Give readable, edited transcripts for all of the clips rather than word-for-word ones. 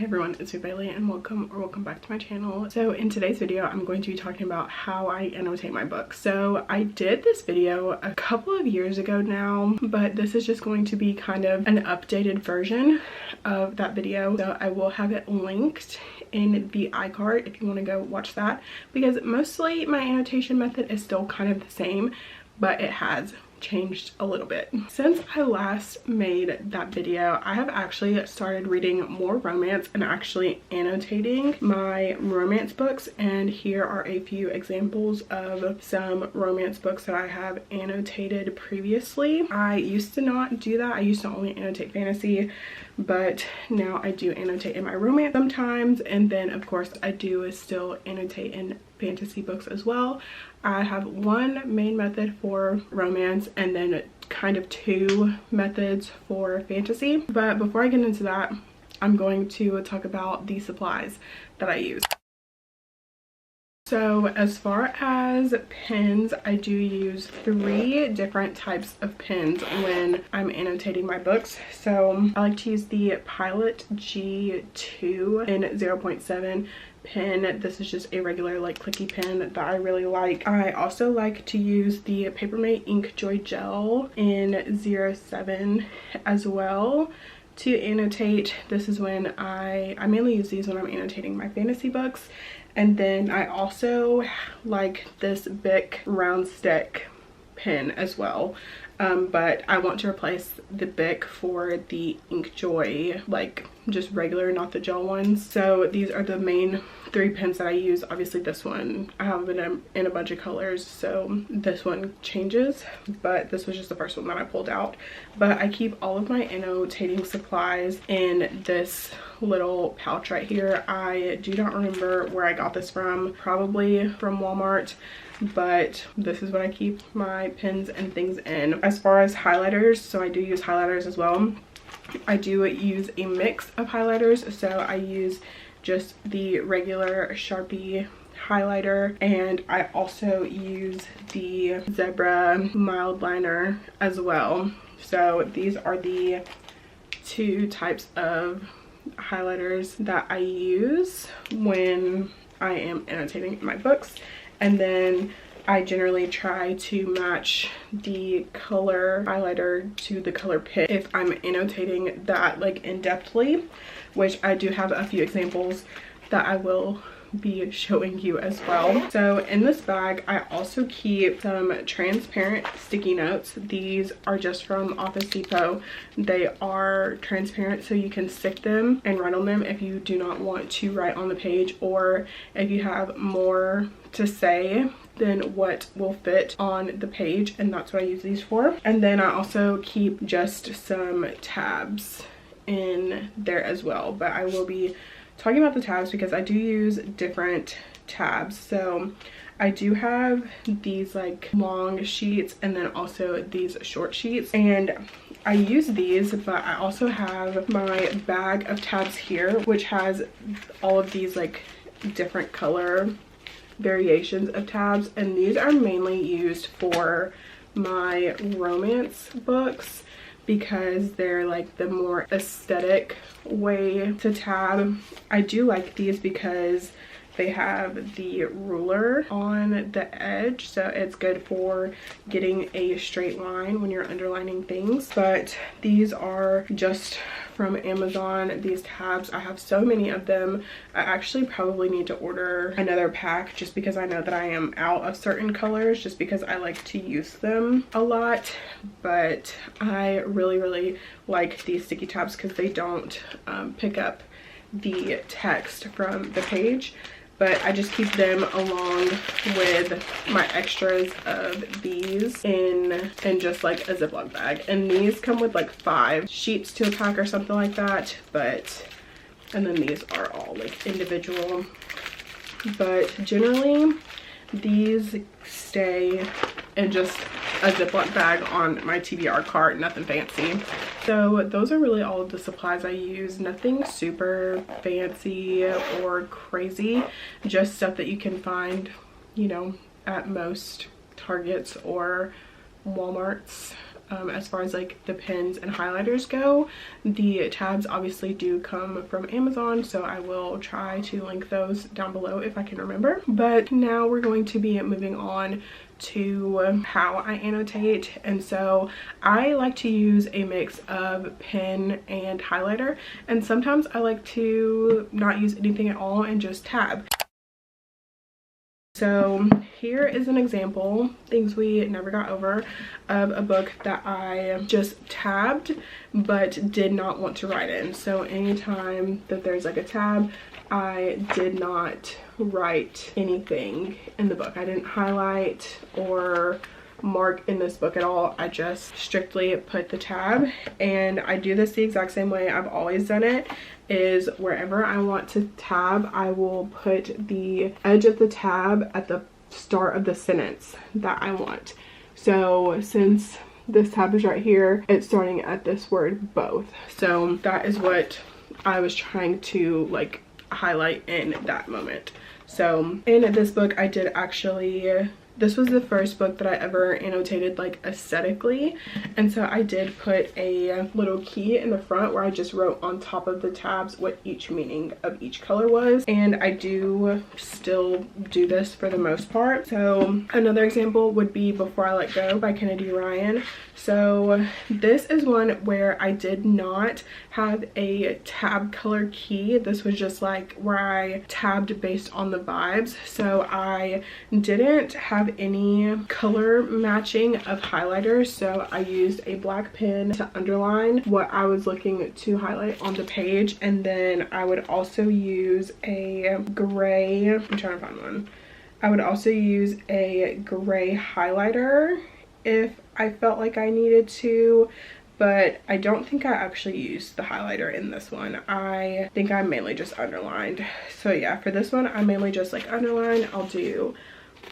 Hey everyone, it's me Bailey and welcome back to my channel. So in today's video I'm going to be talking about how I annotate my books. So I did this video a couple of years ago now, but this is just going to be kind of an updated version of that video. So I will have it linked in the iCard if you want to go watch that, because mostly my annotation method is still kind of the same, but it has changed a little bit. Since I last made that video, I have actually started reading more romance and actually annotating my romance books, and here are a few examples of some romance books that I have annotated previously. I used to not do that. I used to only annotate fantasy, but now I do annotate in my romance sometimes, and then of course I do still annotate in fantasy books as well. I have one main method for romance and then kind of two methods for fantasy. But before I get into that, I'm going to talk about the supplies that I use. So as far as pens, I do use 3 different types of pens when I'm annotating my books. So I like to use the Pilot G2 in 0.7 pen. This is just a regular like clicky pen that I really like. I also like to use the Papermate Ink Joy Gel in 07 as well to annotate. This is when I mainly use these when I'm annotating my fantasy books. And then I also like this Bic round stick pen as well, but I want to replace the Bic for the Ink Joy, like just regular, not the gel ones. So these are the main 3 pens that I use. Obviously this one I have it in a bunch of colors, so this one changes, but this was just the first one that I pulled out. But I keep all of my annotating supplies in this little pouch right here. I do not remember where I got this from, probably from Walmart, but this is what I keep my pens and things in. As far as highlighters, so I do use highlighters as well. I do use a mix of highlighters, so I use just the regular Sharpie highlighter, and I also use the Zebra mild liner as well. So these are the 2 types of highlighters that I use when I am annotating my books. And then I generally try to match the color highlighter to the color pick if I'm annotating that like in-depthly, which I do have a few examples that I will be showing you as well. So in this bag I also keep some transparent sticky notes. These are just from Office Depot. They are transparent, so you can stick them and write on them if you do not want to write on the page, or if you have more to say than what will fit on the page, and that's what I use these for. And then I also keep just some tabs in there as well, but I will be talking about the tabs because I do use different tabs. So I do have these like long sheets and then also these short sheets, and I use these, but I also have my bag of tabs here, which has all of these like different color variations of tabs, and these are mainly used for my romance books because they're like the more aesthetic way to tab. I do like these because they have the ruler on the edge, so it's good for getting a straight line when you're underlining things. But these are just from Amazon, these tabs. I have so many of them. I actually probably need to order another pack just because I know that I am out of certain colors, just because I like to use them a lot. But I really like these sticky tabs because they don't pick up the text from the page. But I just keep them along with my extras of these in just like a Ziploc bag. And these come with like 5 sheets to a pack or something like that. And then these are all like individual. But generally these stay in just a Ziploc bag on my TBR cart, nothing fancy. So those are really all of the supplies I use. Nothing super fancy or crazy, just stuff that you can find, you know, at most Targets or Walmarts. as far as like the pens and highlighters go. The tabs obviously do come from Amazon, so I will try to link those down below if I can remember. But now we're going to be moving on to how I annotate, and so I like to use a mix of pen and highlighter, and sometimes I like to not use anything at all and just tab. So here is an example, things we never got over, of a book that I just tabbed but did not want to write in. So anytime that there's like a tab, I did not write anything in the book. I didn't highlight or mark in this book at all. I just strictly put the tab, and I do this the exact same way I've always done it, is wherever I want to tab, I will put the edge of the tab at the start of the sentence that I want. So since this tab is right here, it's starting at this word both. So that is what I was trying to like highlight in that moment. So in this book, I did actually, this was the first book that I ever annotated like aesthetically, and so I did put a little key in the front where I just wrote on top of the tabs what each meaning of each color was, and I do still do this for the most part. So another example would be Before I Let Go by Kennedy Ryan. So this is one where I did not have a tab color key. This was just like where I tabbed based on the vibes, so I didn't have any color matching of highlighters, so I used a black pen to underline what I was looking to highlight on the page, and then I would also use a gray, I'm trying to find one, I would also use a gray highlighter if I felt like I needed to, but I don't think I actually used the highlighter in this one. I think I mainly just underlined. So yeah, for this one I mainly just like underline. I'll do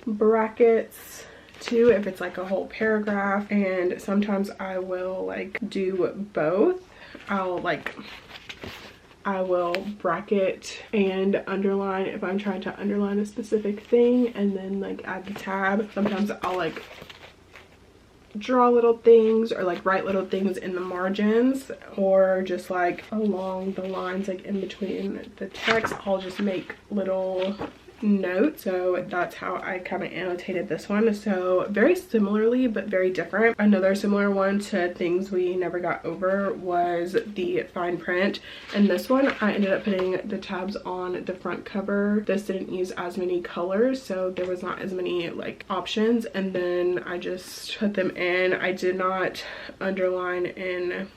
brackets too if it's like a whole paragraph, and sometimes I will like do both. I will bracket and underline if I'm trying to underline a specific thing, and then like add the tab. Sometimes I'll like draw little things or like write little things in the margins, or just like along the lines, like in between the text, I'll just make little notes. So that's how I kind of annotated this one. So very similarly but very different. Another similar one to things we never got over was the fine print, and this one I ended up putting the tabs on the front cover. This didn't use as many colors, so there was not as many like options, and then I just put them in. I did not underline in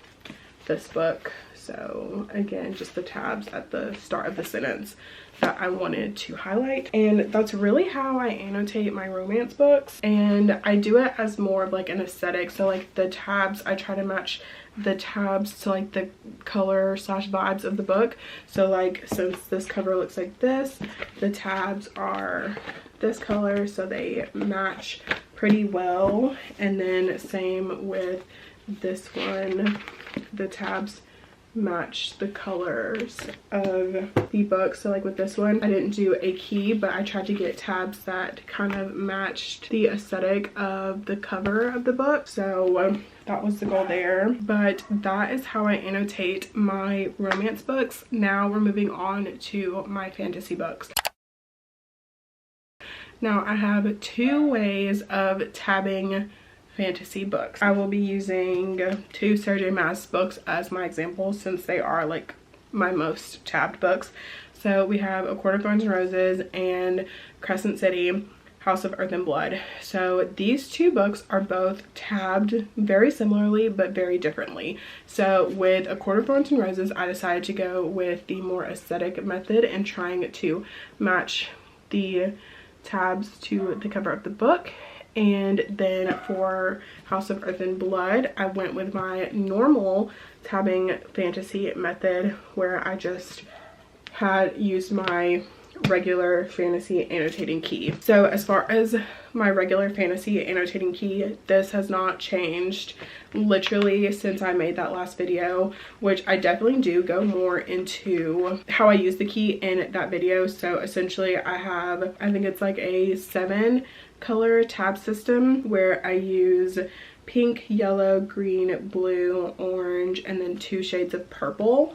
this book, so again, just the tabs at the start of the sentence that I wanted to highlight. And that's really how I annotate my romance books, and I do it as more of like an aesthetic. So like the tabs, I try to match the tabs to like the color slash vibes of the book. So like since this cover looks like this, the tabs are this color, so they match pretty well. And then same with this one, the tabs match the colors of the book. So like with this one, I didn't do a key, but I tried to get tabs that kind of matched the aesthetic of the cover of the book. So that was the goal there. But that is how I annotate my romance books. Now we're moving on to my fantasy books. Now I have two ways of tabbing fantasy books. I will be using two Sarah J Maas books as my example, since they are like my most tabbed books. So we have A Court of Thorns and Roses and Crescent City, House of Earth and Blood. So these two books are both tabbed very similarly but very differently. So with A Court of Thorns and Roses, I decided to go with the more aesthetic method and trying to match the tabs to the cover of the book. And then for House of Earth and Blood, I went with my normal tabbing fantasy method, where I just had used my regular fantasy annotating key. So as far as my regular fantasy annotating key, this has not changed literally since I made that last video, which I definitely do go more into how I use the key in that video. So essentially I have, I think it's like a 7 color tab system where I use pink, yellow, green, blue, orange, and then 2 shades of purple.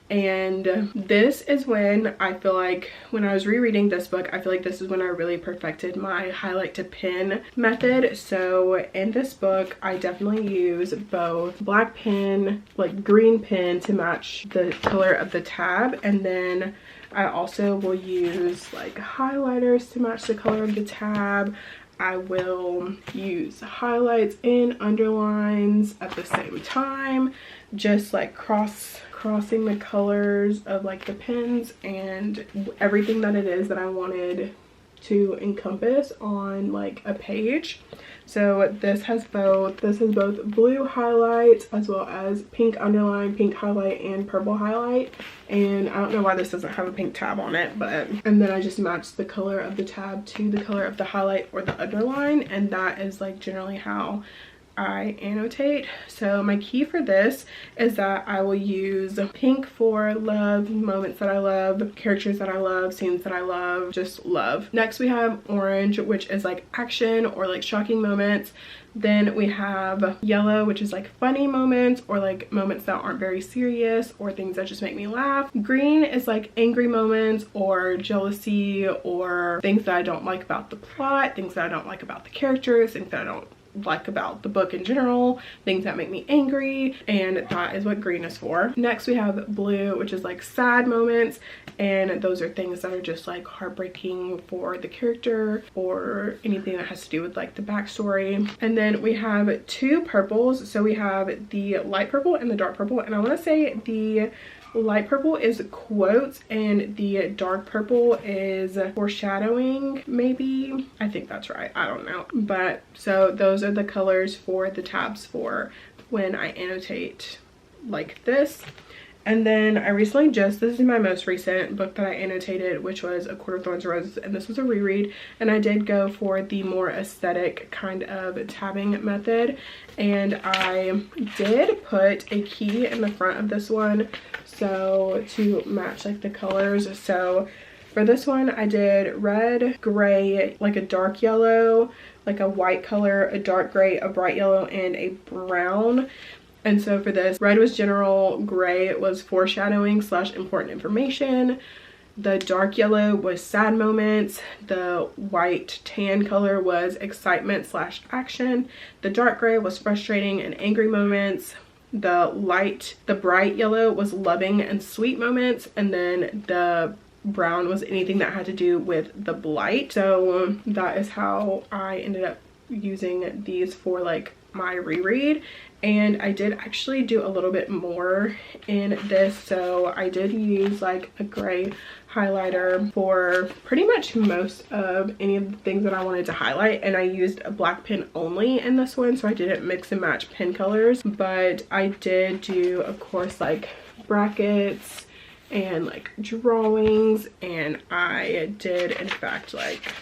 And this is when I feel like, when I was rereading this book, I feel like this is when I really perfected my highlight to pen method. So in this book, I definitely use both black pen, like green pen to match the color of the tab, and then I also will use like highlighters to match the color of the tab. I will use highlights and underlines at the same time, just like crossing the colors of like the pens and everything that it is that I wanted to encompass on like a page. So this has both blue highlights as well as pink underline, pink highlight, and purple highlight. And I don't know why this doesn't have a pink tab on it, but and then I just matched the color of the tab to the color of the highlight or the underline, and that is like generally how I annotate. So my key for this is that I will use pink for love, moments that I love, characters that I love, scenes that I love, just love. Next we have orange, which is like action or like shocking moments. Then we have yellow, which is like funny moments or like moments that aren't very serious or things that just make me laugh. Green is like angry moments or jealousy or things that I don't like about the plot, things that I don't like about the characters, things that I don't like about the book in general, things that make me angry, and that is what green is for. Next we have blue, which is like sad moments, and those are things that are just like heartbreaking for the character or anything that has to do with like the backstory. And then we have 2 purples, so we have the light purple and the dark purple, and I want to say the light purple is quotes and the dark purple is foreshadowing, maybe. I think that's right, I don't know. But so those are the colors for the tabs for when I annotate like this. And then I recently this is my most recent book that I annotated, which was A Court of Thorns and Roses, and this was a reread, and I did go for the more aesthetic kind of tabbing method, and I did put a key in the front of this one so to match like the colors. So for this one I did red, gray, like a dark yellow, like a white color, a dark gray, a bright yellow, and a brown. And so for this, red was general, gray was foreshadowing / important information, the dark yellow was sad moments, the white tan color was excitement / action, the dark gray was frustrating and angry moments, the bright yellow was loving and sweet moments, and then the brown was anything that had to do with the blight. So that is how I ended up using these for like my reread. And I did actually do a little bit more in this, so I did use like a gray highlighter for pretty much most of any of the things that I wanted to highlight, and I used a black pen only in this one, so I didn't mix and match pen colors. But I did do, of course, like brackets and like drawings, and I did in fact like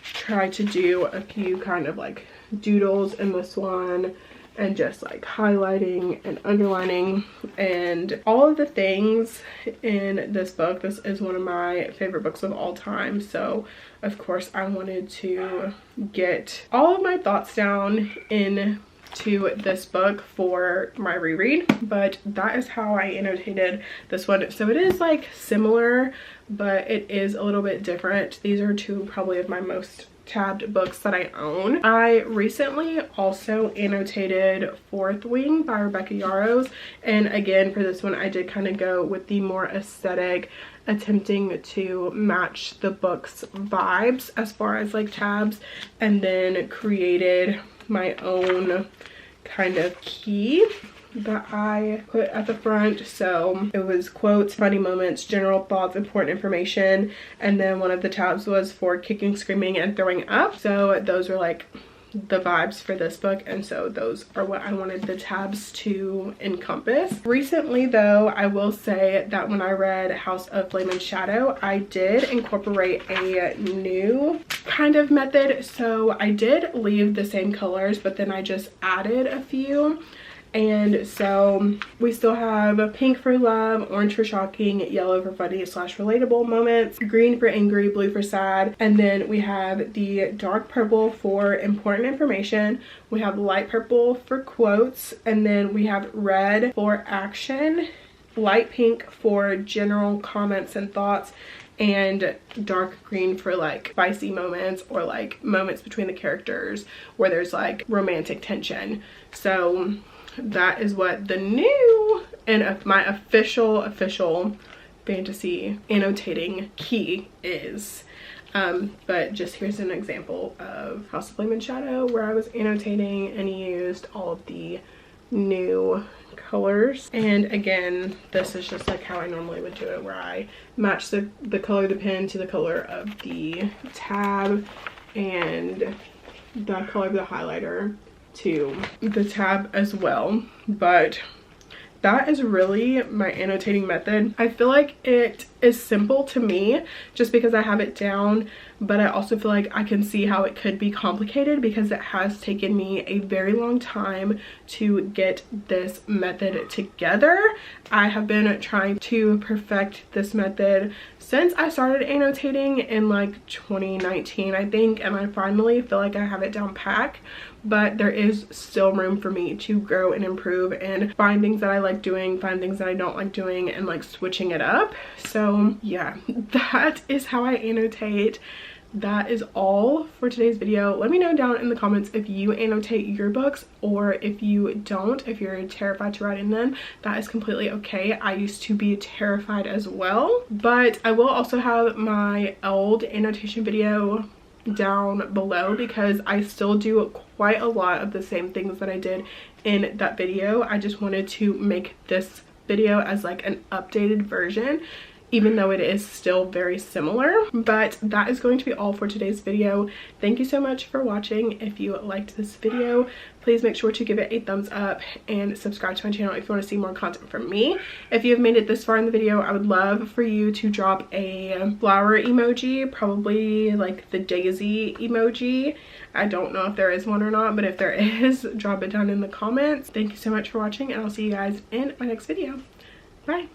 try to do a few kind of like doodles in this one, and just like highlighting and underlining and all of the things in this book. This is one of my favorite books of all time, so of course I wanted to get all of my thoughts down into this book for my reread. But that is how I annotated this one. So it is like similar, but it is a little bit different. These are 2 probably of my most tabbed books that I own. I recently also annotated Fourth Wing by Rebecca Yarros, and again for this one I did kind of go with the more aesthetic, attempting to match the book's vibes as far as like tabs, and then created my own kind of key that I put at the front. So it was quotes, funny moments, general thoughts, important information, and then one of the tabs was for kicking, screaming, and throwing up. So those were like the vibes for this book, and so those are what I wanted the tabs to encompass. Recently though, I will say that when I read House of Flame and Shadow, I did incorporate a new kind of method. So I did leave the same colors, but then I just added a few. And so we still have pink for love, orange for shocking, yellow for funny / relatable moments, green for angry, blue for sad, and then we have the dark purple for important information, we have light purple for quotes, and then we have red for action, light pink for general comments and thoughts, and dark green for like spicy moments or like moments between the characters where there's like romantic tension. So that is what the new and my official fantasy annotating key is. But just here's an example of House of Flame and Shadow where I was annotating and used all of the new colors. And again, this is just like how I normally would do it, where I match the color of the pen to the color of the tab and the color of the highlighter to the tab as well. But that is really my annotating method. I feel like it is simple to me just because I have it down, but I also feel like I can see how it could be complicated because it has taken me a very long time to get this method together. I have been trying to perfect this method since I started annotating in like 2019, I think, and I finally feel like I have it down pat. But there is still room for me to grow and improve and find things that I like doing, find things that I don't like doing, and like switching it up. So yeah, that is how I annotate. That is all for today's video. Let me know down in the comments if you annotate your books or if you don't, if you're terrified to write in them. That is completely okay. I used to be terrified as well. But I will also have my old annotation video down below because I still do quite a lot of the same things that I did in that video. I just wanted to make this video as like an updated version, even though it is still very similar. But that is going to be all for today's video. Thank you so much for watching. If you liked this video, please make sure to give it a thumbs up and subscribe to my channel if you want to see more content from me. If you have made it this far in the video, I would love for you to drop a flower emoji, probably like the daisy emoji. I don't know if there is one or not, but if there is, drop it down in the comments. Thank you so much for watching, and I'll see you guys in my next video. Bye.